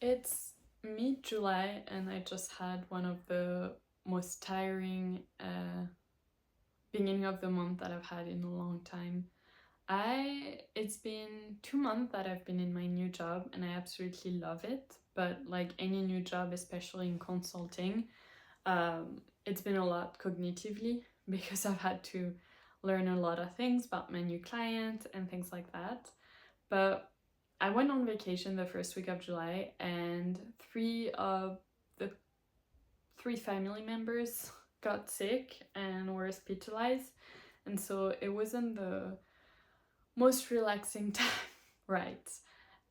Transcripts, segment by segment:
It's mid-July and I just had one of the most tiring beginning of the month that I've had in a long time. It's been 2 months that I've been in my new job and I absolutely love it. But like any new job, especially in consulting, it's been a lot cognitively because I've had to learn a lot of things about my new client and things like that. But I went on vacation the first week of July, and the three family members got sick and were hospitalized, and so it wasn't the most relaxing time, right?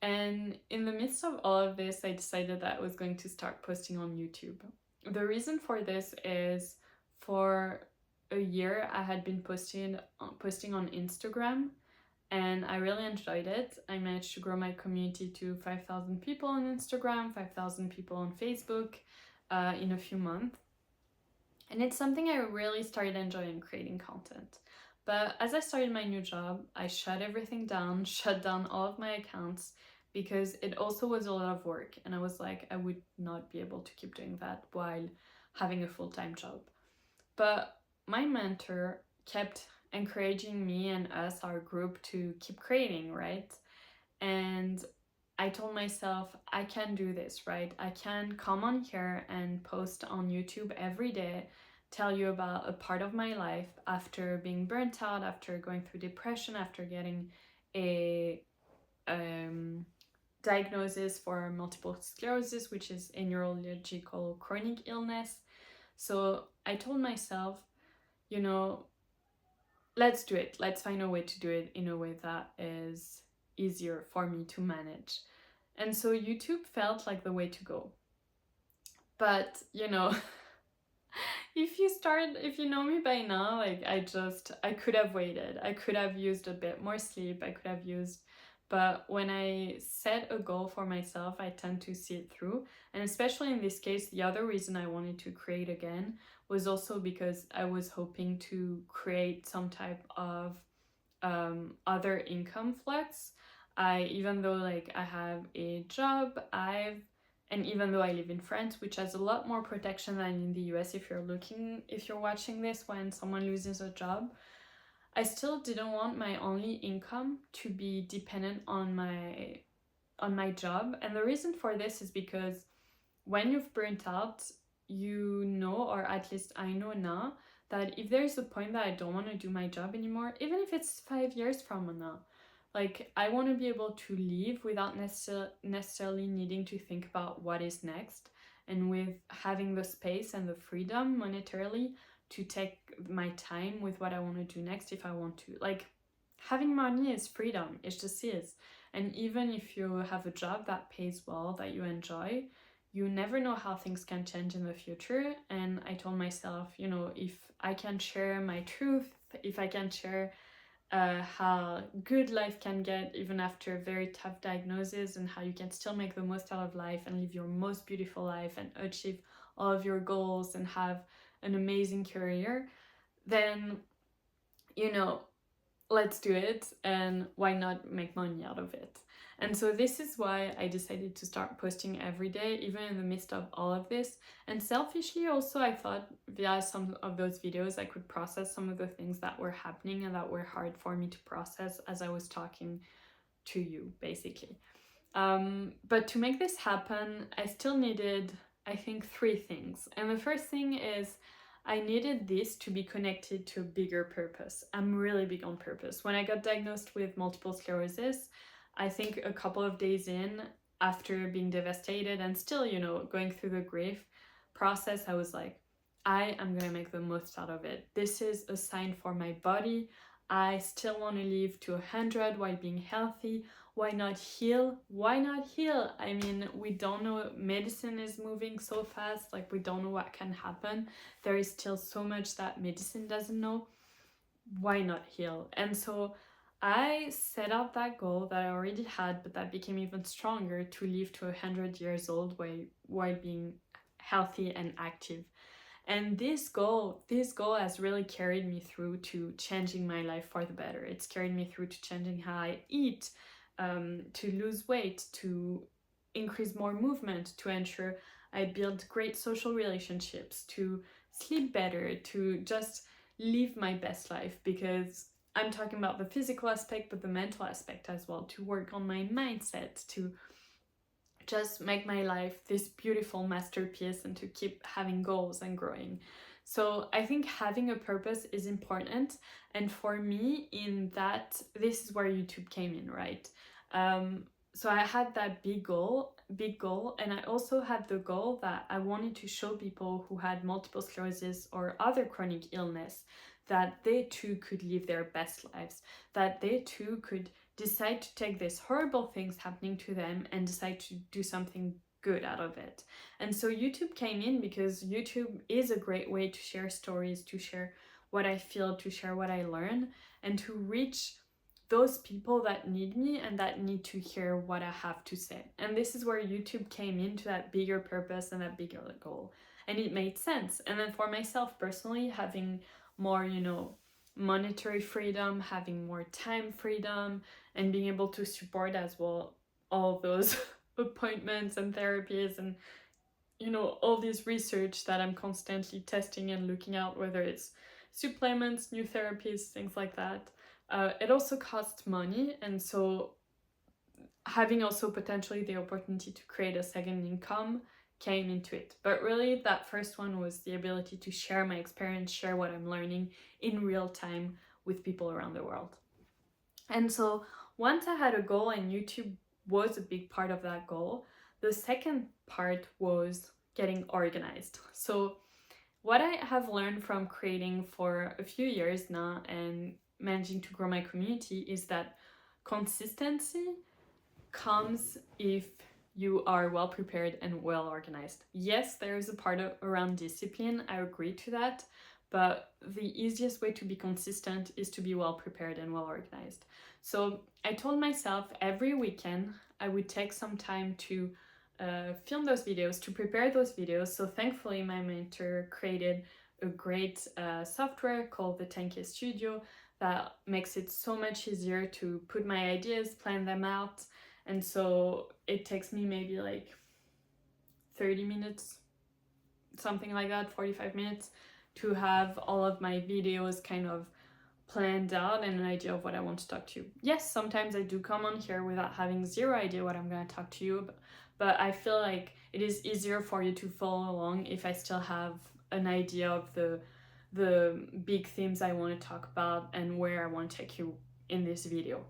And in the midst of all of this, I decided that I was going to start posting on YouTube. The reason for this is for a year I had been posting on Instagram and I really enjoyed it. I managed to grow my community to 5,000 people on Instagram, 5,000 people on Facebook in a few months. And it's something I really started enjoying, creating content. But as I started my new job, I shut everything down, shut down all of my accounts because it also was a lot of work. And I was like, I would not be able to keep doing that while having a full time job. But my mentor kept encouraging me and us, our group, to keep creating, right? And I told myself, I can do this, right? I can come on here and post on YouTube every day, tell you about a part of my life after being burnt out, after going through depression, after getting a diagnosis for multiple sclerosis, which is a neurological chronic illness. So I told myself, you know, let's do it. Let's find a way to do it in a way that is easier for me to manage. And so YouTube felt like the way to go. But, if you know me by now, like I could have waited. I could have used a bit more sleep. But when I set a goal for myself, I tend to see it through. And especially in this case, the other reason I wanted to create again was also because I was hoping to create some type of other income flux. Even though like I have a job, and even though I live in France, which has a lot more protection than in the US, if you're watching this when someone loses a job, I still didn't want my only income to be dependent on my job. And the reason for this is because when you've burnt out, or at least I know now, that if there's a point that I don't want to do my job anymore, even if it's 5 years from now, like I want to be able to leave without necessarily needing to think about what is next, and with having the space and the freedom monetarily to take my time with what I want to do next if I want to. Like having money is freedom, it just is. And even if you have a job that pays well, that you enjoy, you never know how things can change in the future. And I told myself, if I can share my truth, if I can share how good life can get even after a very tough diagnosis, and how you can still make the most out of life and live your most beautiful life and achieve all of your goals and have an amazing career, then, let's do it, and why not make money out of it? And so this is why I decided to start posting every day, even in the midst of all of this. And selfishly also, I thought via some of those videos I could process some of the things that were happening and that were hard for me to process as I was talking to you, basically. But to make this happen, I still needed, I think, 3 things. And the first thing is I needed this to be connected to a bigger purpose. I'm really big on purpose. When I got diagnosed with multiple sclerosis, I think a couple of days in, after being devastated and still, going through the grief process, I was like, I am gonna make the most out of it. This is a sign for my body. I still want to live to 100 while being healthy. Why not heal? Why not heal? I mean, we don't know. Medicine is moving so fast, like we don't know what can happen. There is still so much that medicine doesn't know. Why not heal? And so I set out that goal that I already had, but that became even stronger, to live to 100 years old while being healthy and active. And this goal has really carried me through to changing my life for the better. It's carried me through to changing how I eat, to lose weight, to increase more movement, to ensure I build great social relationships, to sleep better, to just live my best life, because I'm talking about the physical aspect, but the mental aspect as well, to work on my mindset, to just make my life this beautiful masterpiece and to keep having goals and growing. So I think having a purpose is important. And for me, in that, this is where YouTube came in, right? So I had that big goal, and I also had the goal that I wanted to show people who had multiple sclerosis or other chronic illness that they too could live their best lives, that they too could decide to take these horrible things happening to them and decide to do something good out of it. And so YouTube came in because YouTube is a great way to share stories, to share what I feel, to share what I learn, and to reach those people that need me and that need to hear what I have to say. And this is where YouTube came into that bigger purpose and that bigger goal. And it made sense. And then for myself personally, having more, monetary freedom, having more time freedom, and being able to support as well all those appointments and therapies and all this research that I'm constantly testing and looking at, whether it's supplements, new therapies, things like that. It also costs money, and so having also potentially the opportunity to create a second income came into it. But really, that first one was the ability to share my experience, share what I'm learning in real time with people around the world. And so once I had a goal, and YouTube was a big part of that goal, the second part was getting organized. So what I have learned from creating for a few years now and managing to grow my community is that consistency comes if you are well prepared and well organized. Yes, there is a part around discipline, I agree to that, but the easiest way to be consistent is to be well prepared and well organized. So I told myself every weekend I would take some time to film those videos, to prepare those videos. So thankfully my mentor created a great software called the 10K Studio that makes it so much easier to put my ideas, plan them out. And so it takes me maybe like 30 minutes, something like that, 45 minutes, to have all of my videos kind of planned out and an idea of what I want to talk to you. Yes, sometimes I do come on here without having zero idea what I'm going to talk to you about, but I feel like it is easier for you to follow along if I still have an idea of the big themes I want to talk about and where I want to take you in this video.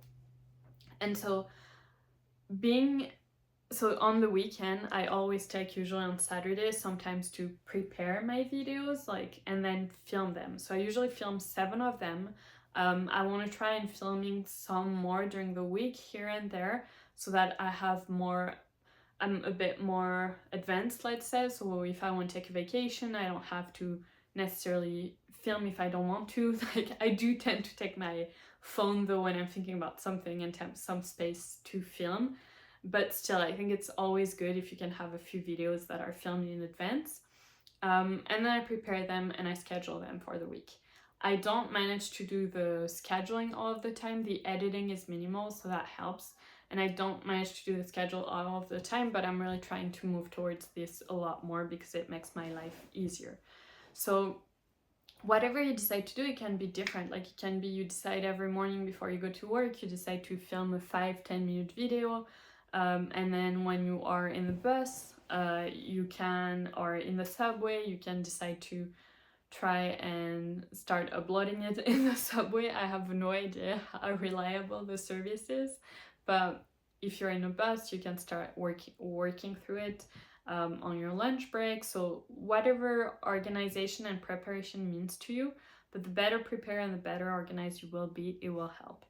And so on the weekend, I always take, usually on Saturdays, sometimes to prepare my videos, and then film them. So I usually film 7 of them. I want to try and filming some more during the week here and there, so that I have more, I'm a bit more advanced, let's say. So if I want to take a vacation, I don't have to necessarily film if I don't want to. I do tend to take my phone though when I'm thinking about something and have some space to film. But still, I think it's always good if you can have a few videos that are filmed in advance. And then I prepare them and I schedule them for the week. I don't manage to do the scheduling all of the time. The editing is minimal, so that helps. And I don't manage to do the schedule all of the time, but I'm really trying to move towards this a lot more because it makes my life easier. So whatever you decide to do, it can be different. It can be you decide every morning before you go to work, you decide to film a 5-10 minute video. And then when you are in the bus, you can, or in the subway, you can decide to try and start uploading it in the subway. I have no idea how reliable the service is, but if you're in a bus, you can start working through it on your lunch break. So whatever organization and preparation means to you, but the better prepared and the better organized you will be, it will help.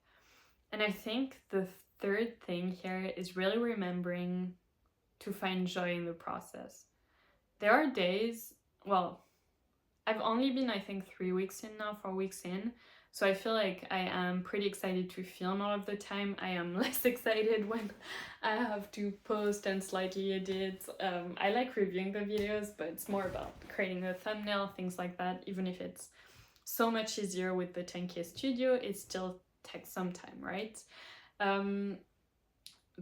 And I think the third thing here is really remembering to find joy in the process. There are days, well, I've only been, I think, 3 weeks in now, 4 weeks in, so I feel like I am pretty excited to film all of the time. I am less excited when I have to post and slightly edit. I like reviewing the videos, but it's more about creating the thumbnail, things like that. Even if it's so much easier with the 10K Studio, it still takes some time, right?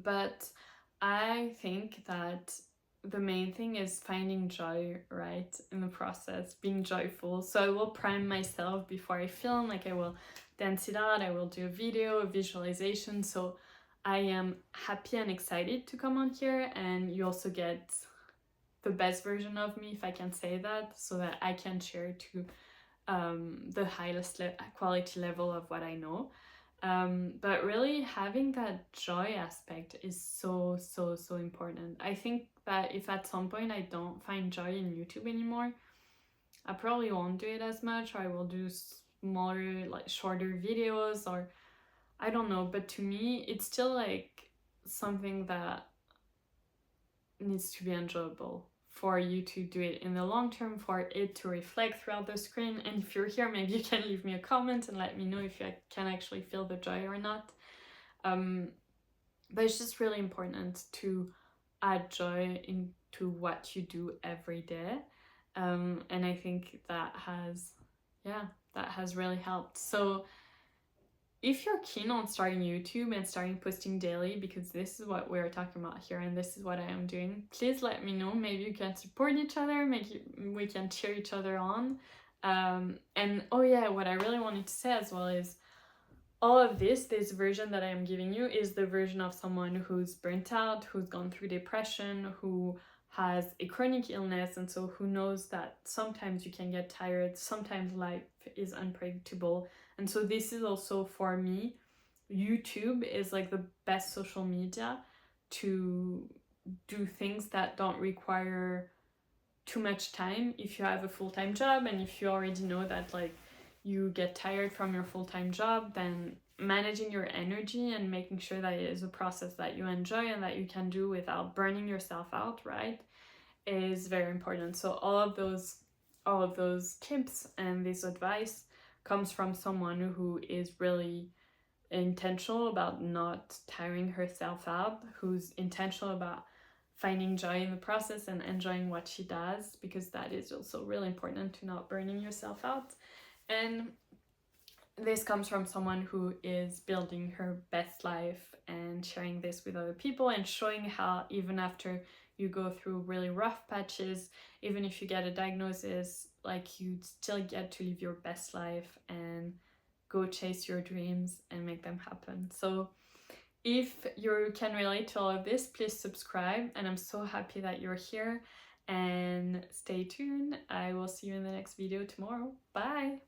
But I think that the main thing is finding joy, right, in the process, being joyful. So I will prime myself before I film, like I will dance it out, I will do a video, a visualization. So I am happy and excited to come on here, and you also get the best version of me, if I can say that, so that I can share to the highest quality level of what I know. But really having that joy aspect is so, so, so important. I think that if at some point I don't find joy in YouTube anymore, I probably won't do it as much, or I will do smaller, like shorter videos, or I don't know. But to me, it's still like something that needs to be enjoyable for you to do it in the long term, for it to reflect throughout the screen. And if you're here, maybe you can leave me a comment and let me know if you can actually feel the joy or not. But it's just really important to add joy into what you do every day. And I think that has really helped. So if you're keen on starting YouTube and starting posting daily, because this is what we're talking about here and this is what I am doing, please let me know. Maybe you can support each other, maybe we can cheer each other on. And oh yeah, what I really wanted to say as well is all of this version that I am giving you is the version of someone who's burnt out, who's gone through depression, who has a chronic illness, and so who knows that sometimes you can get tired, sometimes life is unpredictable. And so this is also, for me, YouTube is like the best social media to do things that don't require too much time if you have a full-time job, and if you already know that like you get tired from your full-time job, then managing your energy and making sure that it is a process that you enjoy and that you can do without burning yourself out, right, is very important. So all of those tips and this advice comes from someone who is really intentional about not tiring herself out, who's intentional about finding joy in the process and enjoying what she does, because that is also really important, to not burning yourself out. And this comes from someone who is building her best life and sharing this with other people and showing how even after you go through really rough patches, even if you get a diagnosis, like you still get to live your best life and go chase your dreams and make them happen. So if you can relate to all of this, please subscribe, and I'm so happy that you're here, and stay tuned. I will see you in the next video tomorrow. Bye!